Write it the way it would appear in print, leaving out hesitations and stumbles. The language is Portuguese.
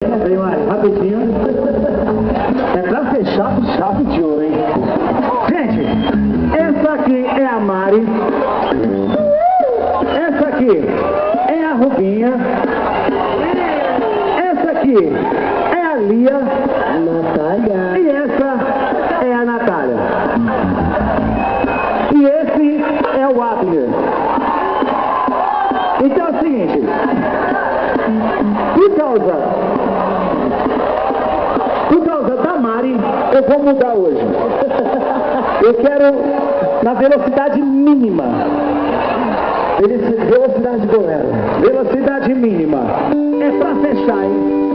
Vem, Mari, rapidinho. É pra fechar com chave de ouro, hein? Gente, essa aqui é a Mari. Essa aqui é a Rubinha. Essa aqui é a Lia. Natália. E essa é a Natália. E esse é o Abner. Então é o seguinte, por causa da Mari, eu vou mudar hoje. Eu quero na velocidade mínima. Velocidade mínima. É pra fechar, hein?